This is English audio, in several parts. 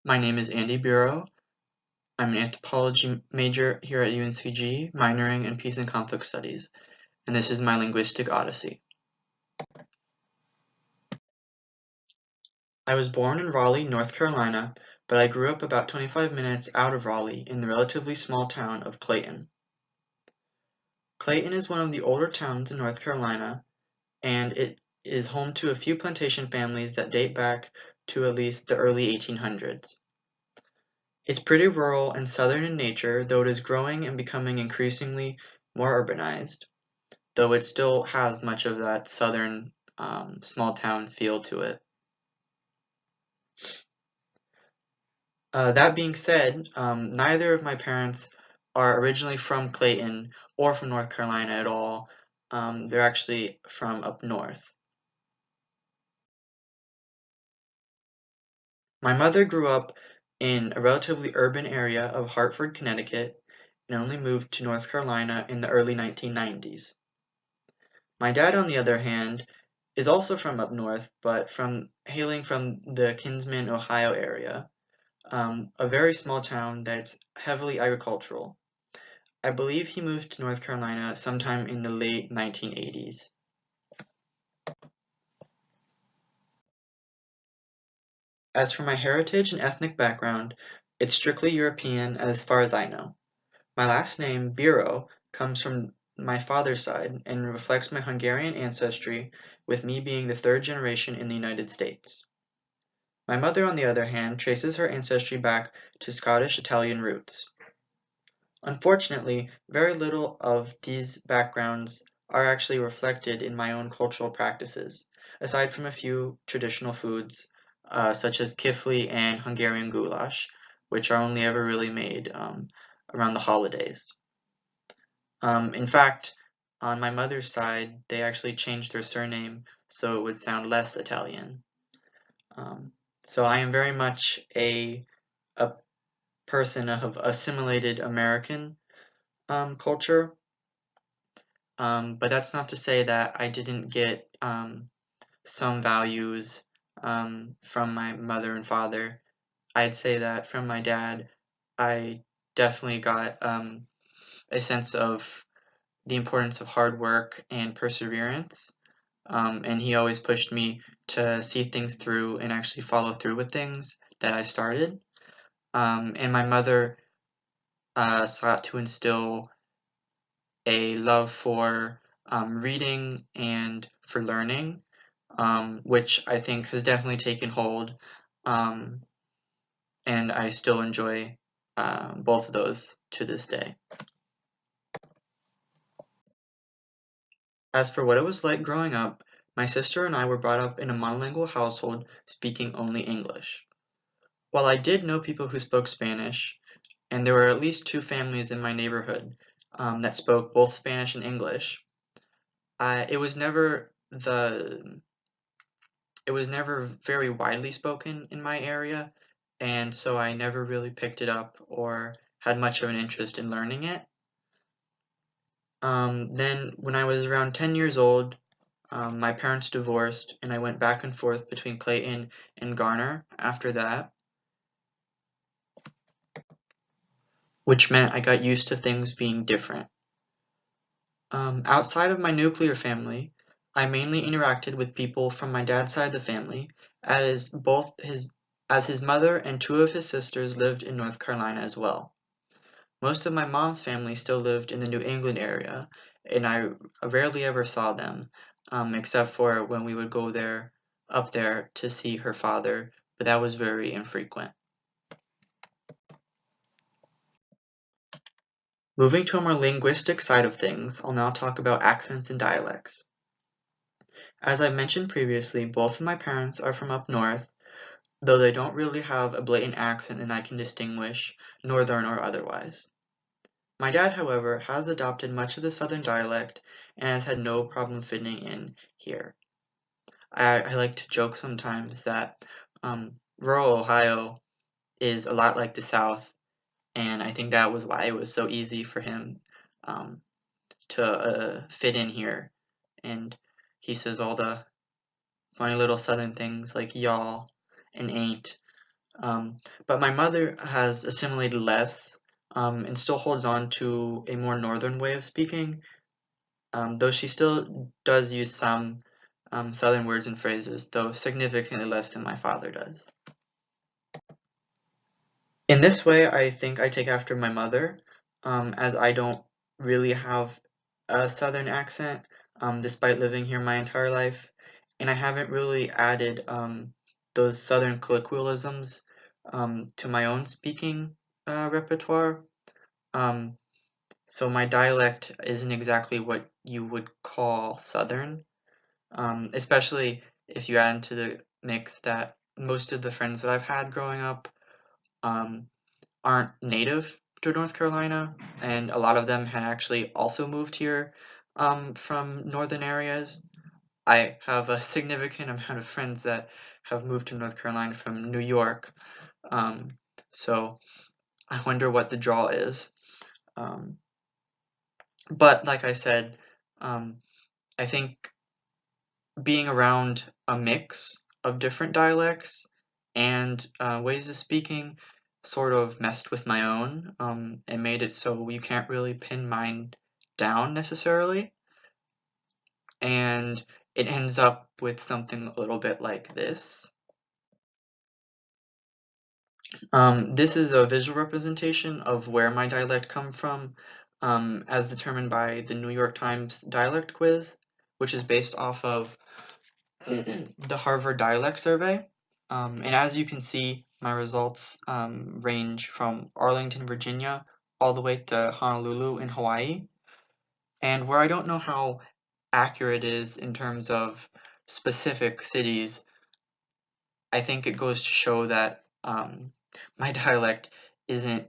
My name is Andy Bureau. I'm an anthropology major here at UNCG, minoring in peace and conflict studies, and this is my Linguistic Odyssey. I was born in Raleigh, North Carolina, but I grew up about 25 minutes out of Raleigh in the relatively small town of Clayton. Clayton is one of the older towns in North Carolina, and it is home to a few plantation families that date back to at least the early 1800s. It's pretty rural and southern in nature, though it is growing and becoming increasingly more urbanized, though it still has much of that southern small town feel to it. That being said, neither of my parents are originally from Clayton or from North Carolina at all. They're actually from up north. My mother grew up in a relatively urban area of Hartford, Connecticut, and only moved to North Carolina in the early 1990s. My dad, on the other hand, is also from up north, but hailing from the Kinsman, Ohio area, a very small town that's heavily agricultural. I believe he moved to North Carolina sometime in the late 1980s. As for my heritage and ethnic background, it's strictly European as far as I know. My last name, Biro, comes from my father's side and reflects my Hungarian ancestry, with me being the third generation in the United States. My mother, on the other hand, traces her ancestry back to Scottish-Italian roots. Unfortunately, very little of these backgrounds are actually reflected in my own cultural practices, aside from a few traditional foods, such as kifli and Hungarian goulash, which are only ever really made around the holidays. In fact, on my mother's side, they actually changed their surname so it would sound less Italian. Um, so I am very much a person of assimilated American culture, but that's not to say that I didn't get some values from my mother and father. I'd say that from my dad, I definitely got a sense of the importance of hard work and perseverance. And he always pushed me to see things through and actually follow through with things that I started. And my mother sought to instill a love for reading and for learning, which I think has definitely taken hold, um, and I still enjoy both of those to this day. As for what it was like growing up, my sister and I were brought up in a monolingual household speaking only English. While I did know people who spoke Spanish, and there were at least two families in my neighborhood that spoke both Spanish and English, it was never very widely spoken in my area, and so I never really picked it up or had much of an interest in learning it. Then, when I was around 10 years old, my parents divorced, and I went back and forth between Clayton and Garner after that, which meant I got used to things being different. Outside of my nuclear family, I mainly interacted with people from my dad's side of the family, as his mother and two of his sisters lived in North Carolina as well. Most of my mom's family still lived in the New England area, and I rarely ever saw them, except for when we would go up there to see her father, but that was very infrequent. Moving to a more linguistic side of things, I'll now talk about accents and dialects. As I mentioned previously, both of my parents are from up north, though they don't really have a blatant accent that I can distinguish, northern or otherwise. My dad, however, has adopted much of the southern dialect and has had no problem fitting in here. I like to joke sometimes that rural Ohio is a lot like the South, and I think that was why it was so easy for him um, to fit in here. And he says all the funny little southern things like y'all and ain't. But my mother has assimilated less, and still holds on to a more northern way of speaking, though she still does use some southern words and phrases, though significantly less than my father does. In this way, I think I take after my mother, as I don't really have a southern accent, despite living here my entire life, and I haven't really added those southern colloquialisms to my own speaking repertoire. Um, so my dialect isn't exactly what you would call southern, especially if you add into the mix that most of the friends that I've had growing up um, aren't native to North Carolina, and a lot of them had actually also moved here from northern areas. I have a significant amount of friends that have moved to North Carolina from New York, um, so I wonder what the draw is. Um, but like I said, um, I think being around a mix of different dialects and ways of speaking sort of messed with my own and made it so you can't really pin mine down necessarily. And it ends up with something a little bit like this. This is a visual representation of where my dialect come from, as determined by the New York Times dialect quiz, which is based off of the Harvard Dialect Survey. And as you can see, my results range from Arlington, Virginia, all the way to Honolulu in Hawaii. And where I don't know how accurate it is in terms of specific cities, I think it goes to show that my dialect isn't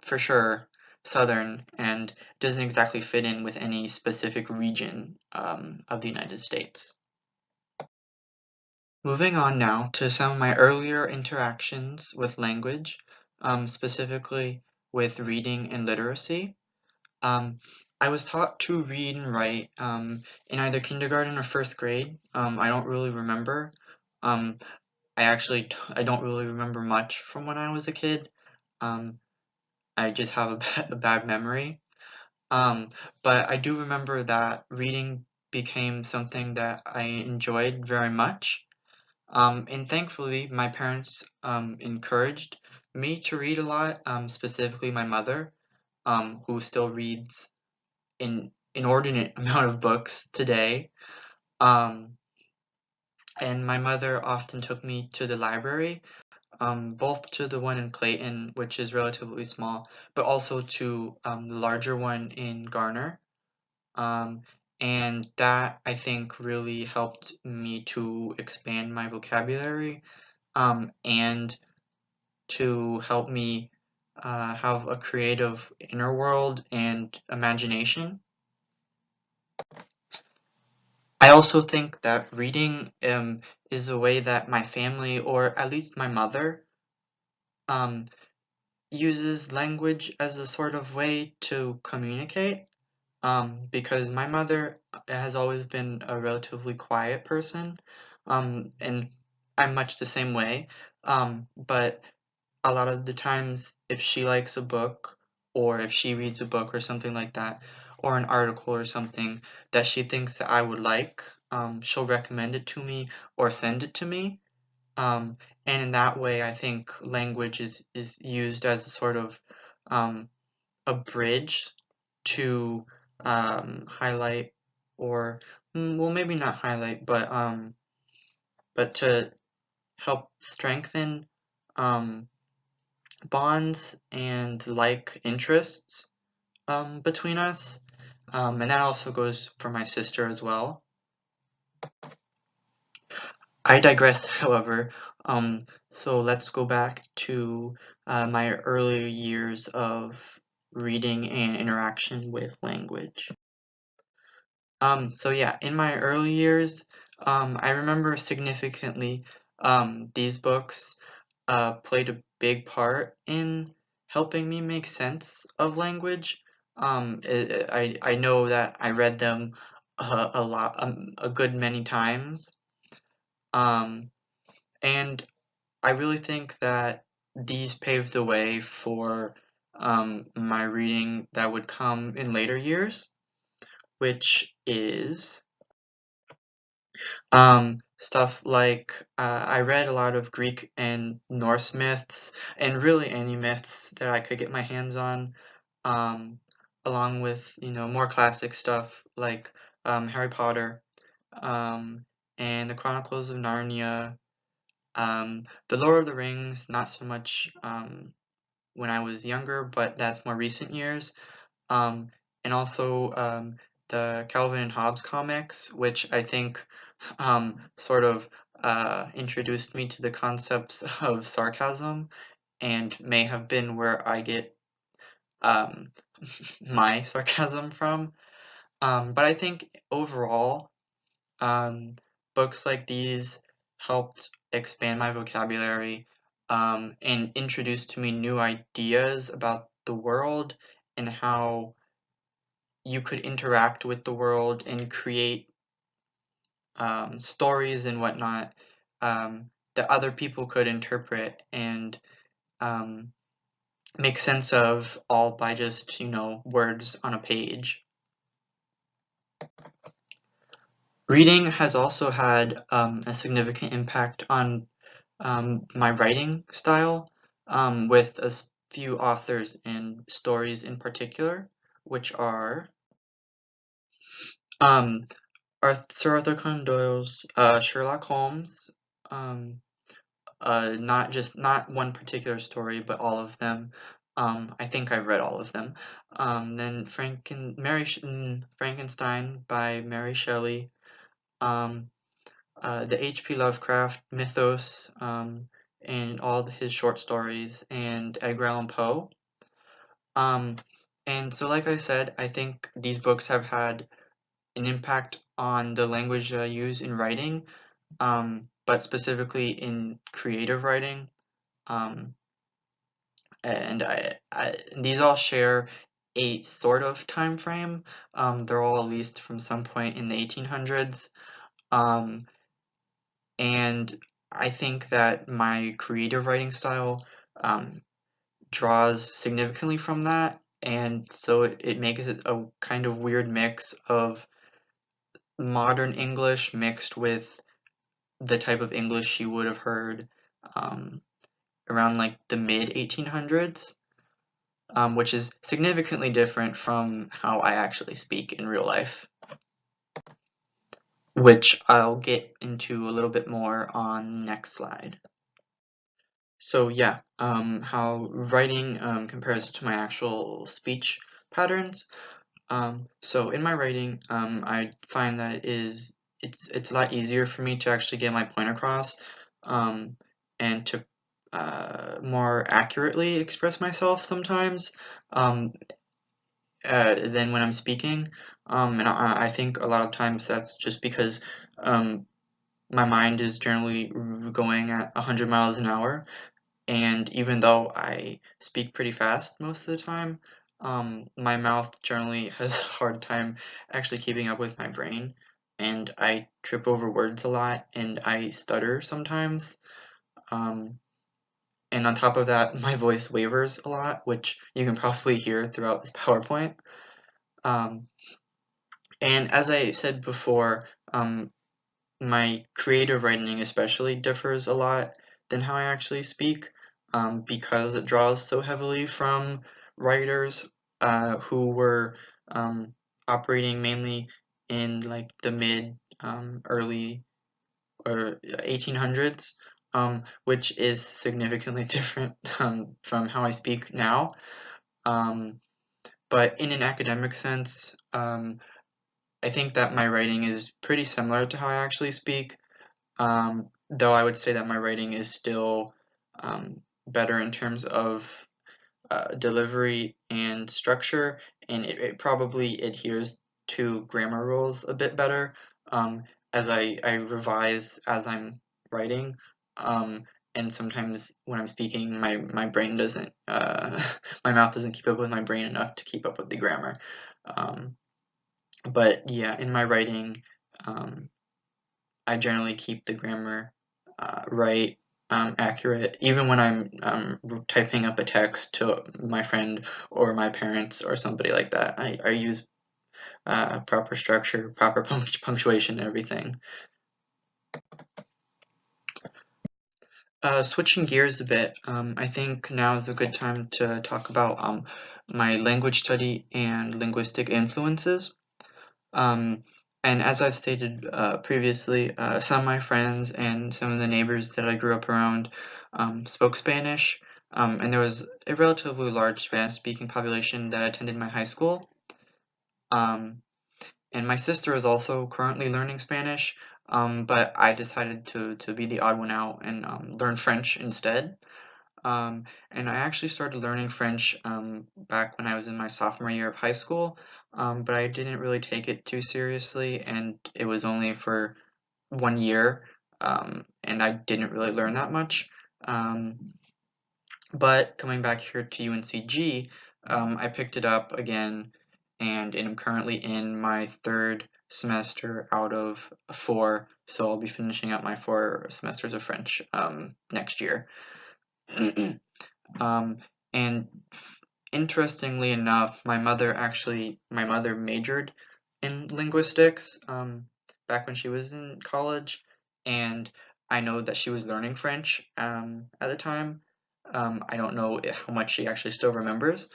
for sure Southern and doesn't exactly fit in with any specific region of the United States. Moving on now to some of my earlier interactions with language, specifically with reading and literacy. Um, I was taught to read and write in either kindergarten or first grade. I don't really remember. Um, I don't really remember much from when I was a kid. Um, I just have a bad memory. Um, but I do remember that reading became something that I enjoyed very much. And thankfully, my parents encouraged me to read a lot, specifically my mother, who still reads an inordinate amount of books today. Um, and my mother often took me to the library, both to the one in Clayton, which is relatively small, but also to the larger one in Garner. Um, and that I think really helped me to expand my vocabulary and to help me have a creative inner world and imagination. I also think that reading is a way that my family, or at least my mother, um, uses language as a sort of way to communicate. Because my mother has always been a relatively quiet person, and I'm much the same way. But a lot of the times, if she likes a book, or if she reads a book or something like that, or an article or something that she thinks that I would like, she'll recommend it to me or send it to me. Um, and in that way, I think language is used as a sort of um, a bridge to highlight or well, maybe not highlight, but to help strengthen um, bonds and like interests between us. And that also goes for my sister as well. I digress, however. So let's go back to my earlier years of reading and interaction with language. So yeah, in my early years, I remember significantly these books played a big part in helping me make sense of language. I know that I read them a lot, a good many times. Um, and I really think that these paved the way for my reading that would come in later years, which is stuff like I read a lot of Greek and Norse myths, and really any myths that I could get my hands on, um, along with, more classic stuff like Harry Potter, um, and the Chronicles of Narnia, the Lord of the Rings, not so much when I was younger, but that's more recent years. Um, and also the Calvin and Hobbes comics, which I think sort of introduced me to the concepts of sarcasm and may have been where I get um, my sarcasm from. But I think overall, um, books like these helped expand my vocabulary and introduce to me new ideas about the world and how you could interact with the world and create stories and whatnot that other people could interpret and um, make sense of all by just, words on a page. Reading has also had a significant impact on my writing style, with a few authors and stories in particular, which are um, Sir Arthur Conan Doyle's Sherlock Holmes, um, not one particular story, but all of them. I think I've read all of them. Then Frankenstein by Mary Shelley. Um, the H.P. Lovecraft mythos, and all his short stories, and Edgar Allan Poe. Um, and so, like I said, I think these books have had an impact on the language that I use in writing, but specifically in creative writing. Um, and these all share a sort of time frame. They're all at least from some point in the 1800s. Um, and I think that my creative writing style um, draws significantly from that, and so it makes it a kind of weird mix of modern English mixed with the type of English you would have heard um, around like the mid 1800s, which is significantly different from how I actually speak in real life, which I'll get into a little bit more on next slide. So yeah, how writing compares to my actual speech patterns. So in my writing, I find that it's a lot easier for me to actually get my point across, and to more accurately express myself sometimes, than when I'm speaking. And I think a lot of times that's just because um, my mind is generally going at 100 miles an hour, and even though I speak pretty fast most of the time, my mouth generally has a hard time actually keeping up with my brain, and I trip over words a lot, and I stutter sometimes. Um, and on top of that, my voice wavers a lot, which you can probably hear throughout this PowerPoint. Um, and as I said before, my creative writing especially differs a lot than how I actually speak, because it draws so heavily from writers who were operating mainly in like the mid early or 1800s, which is significantly different from how I speak now. Um, but in an academic sense, I think that my writing is pretty similar to how I actually speak. Though I would say that my writing is still better in terms of delivery and structure, and it probably adheres to grammar rules a bit better, as I revise as I'm writing. Um, and sometimes when I'm speaking, my brain doesn't, my mouth doesn't keep up with my brain enough to keep up with the grammar. Um, but yeah, in my writing, um, I generally keep the grammar right, accurate, even when I'm typing up a text to my friend or my parents or somebody like that. I use proper structure, proper punctuation, and everything. Switching gears a bit, I think now is a good time to talk about my language study and linguistic influences. Um, and as I've stated previously, some of my friends and some of the neighbors that I grew up around spoke Spanish, and there was a relatively large Spanish-speaking population that attended my high school. Um, and my sister is also currently learning Spanish, but I decided to be the odd one out and learn French instead. And I actually started learning French back when I was in my sophomore year of high school, but I didn't really take it too seriously, and it was only for 1 year, and I didn't really learn that much. But coming back here to UNCG, I picked it up again, and I'm currently in my third semester out of four, so I'll be finishing up my 4 semesters of French next year. Um, and interestingly enough, my mother majored in linguistics back when she was in college, and I know that she was learning French at the time. I don't know how much she actually still remembers,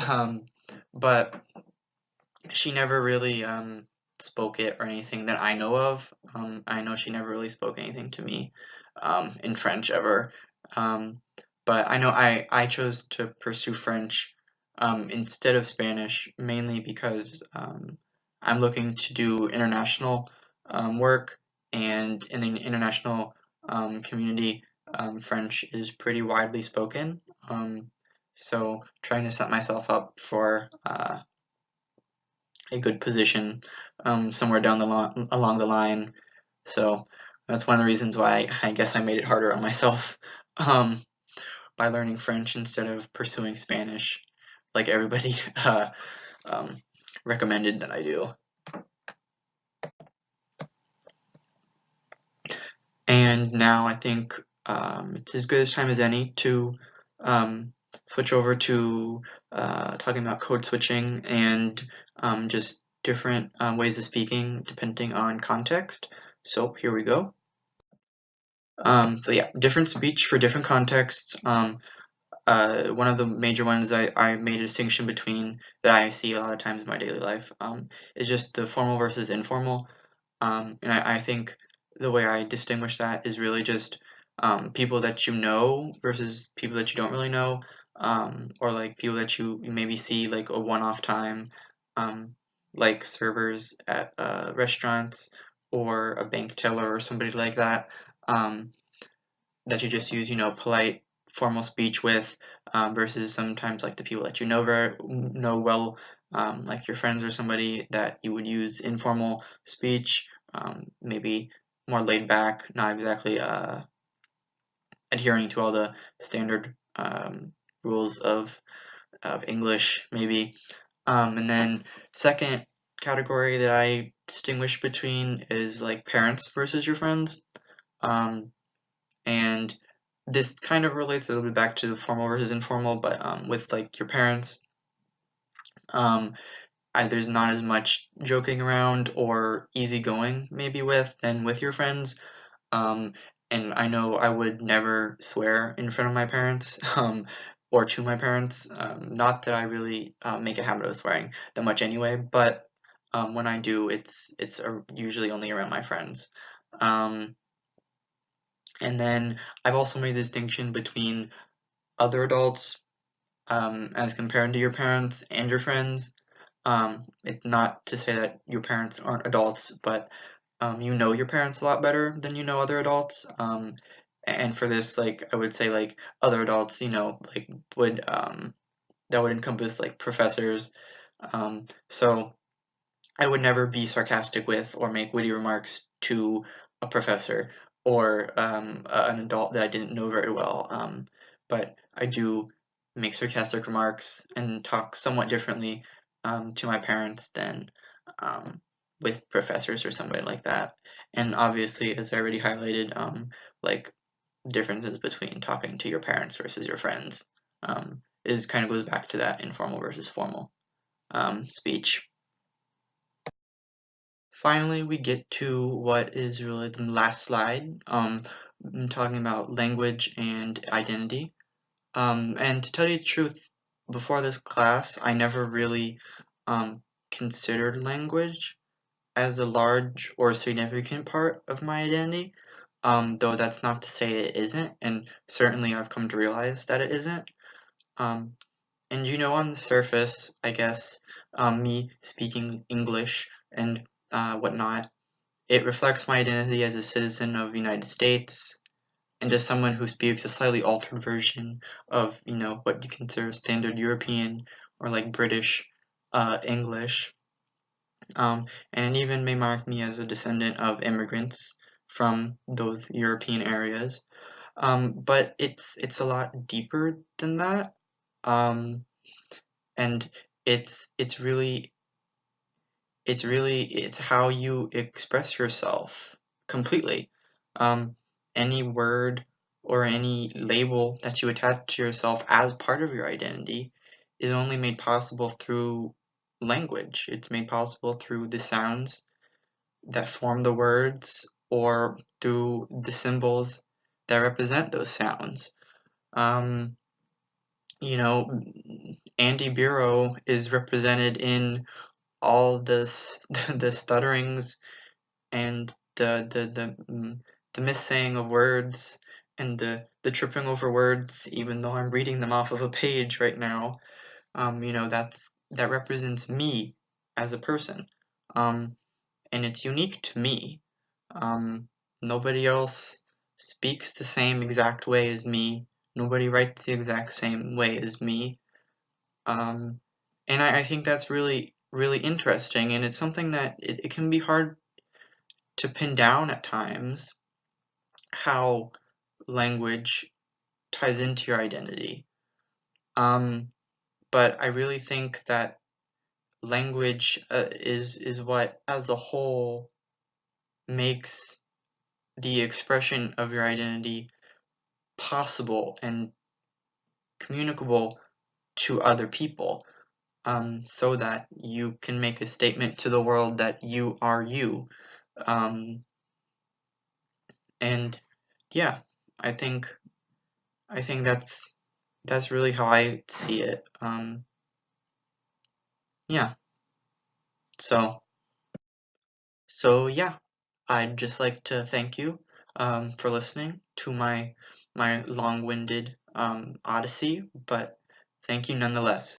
um, but she never really spoke it or anything that I know of. I know she never really spoke anything to me in French ever. Um, but I know I chose to pursue French instead of Spanish, mainly because I'm looking to do international work, and in the international community, French is pretty widely spoken. So trying to set myself up for a good position somewhere down along the line. So that's one of the reasons why I guess I made it harder on myself um, by learning French instead of pursuing Spanish, like everybody um, recommended that I do. And now I think it's as good a time as any to um, switch over to talking about code switching and just different ways of speaking depending on context. So here we go. So yeah, different speech for different contexts. One of the major ones I made a distinction between that I see a lot of times in my daily life is just the formal versus informal. And I think the way I distinguish that is really just people that you know versus people that you don't really know, or like people that you maybe see like a one-off time, um, like servers at restaurants or a bank teller or somebody like that, um, that you just use, polite formal speech with, versus sometimes like the people that you know well, like your friends or somebody that you would use informal speech, maybe more laid back, not exactly adhering to all the standard rules of English, maybe. And then second category that I distinguish between is like parents versus your friends. Um, and this kind of relates a little bit back to formal versus informal, but with like your parents, um, there's not as much joking around or easygoing maybe with than with your friends. Um, and I know I would never swear in front of my parents, or to my parents. Not that I really make a habit of swearing that much anyway, but when I do, it's usually only around my friends. Um, and then I've also made the distinction between other adults as compared to your parents and your friends. It's not to say that your parents aren't adults, but you know your parents a lot better than you know other adults. And for this, like I would say, like other adults, like would that would encompass like professors. So I would never be sarcastic with or make witty remarks to a professor or an adult that I didn't know very well. But I do make sarcastic remarks and talk somewhat differently to my parents than um, with professors or somebody like that. And obviously, as I already highlighted, like differences between talking to your parents versus your friends. Is kind of goes back to that informal versus formal speech. Finally, we get to what is really the last slide, I'm talking about language and identity. And to tell you the truth, before this class, I never really considered language as a large or significant part of my identity, though that's not to say it isn't, and certainly I've come to realize that it isn't. Um, and on the surface, I guess, me speaking English and whatnot, it reflects my identity as a citizen of the United States and as someone who speaks a slightly altered version of, what you consider standard European or like British English. And it even may mark me as a descendant of immigrants from those European areas. But it's a lot deeper than that. Um, and it's really it's how you express yourself completely. Um, any word or any label that you attach to yourself as part of your identity is only made possible through language. It's made possible through the sounds that form the words or through the symbols that represent those sounds. Um, Andy Bureau is represented in all this the stutterings and the missaying of words and the tripping over words, even though I'm reading them off of a page right now. That represents me as a person, and it's unique to me. Um, Nobody else speaks the same exact way as me. Nobody writes the exact same way as me. Um, and I think that's really, really interesting, and it's something that it can be hard to pin down at times how language ties into your identity. Um, but I really think that language is what, as a whole, makes the expression of your identity possible and communicable to other people, so that you can make a statement to the world that you are you. Um, and yeah, I think that's really how I see it. Yeah. So yeah, I'd just like to thank you for listening to my long-winded odyssey, but thank you nonetheless.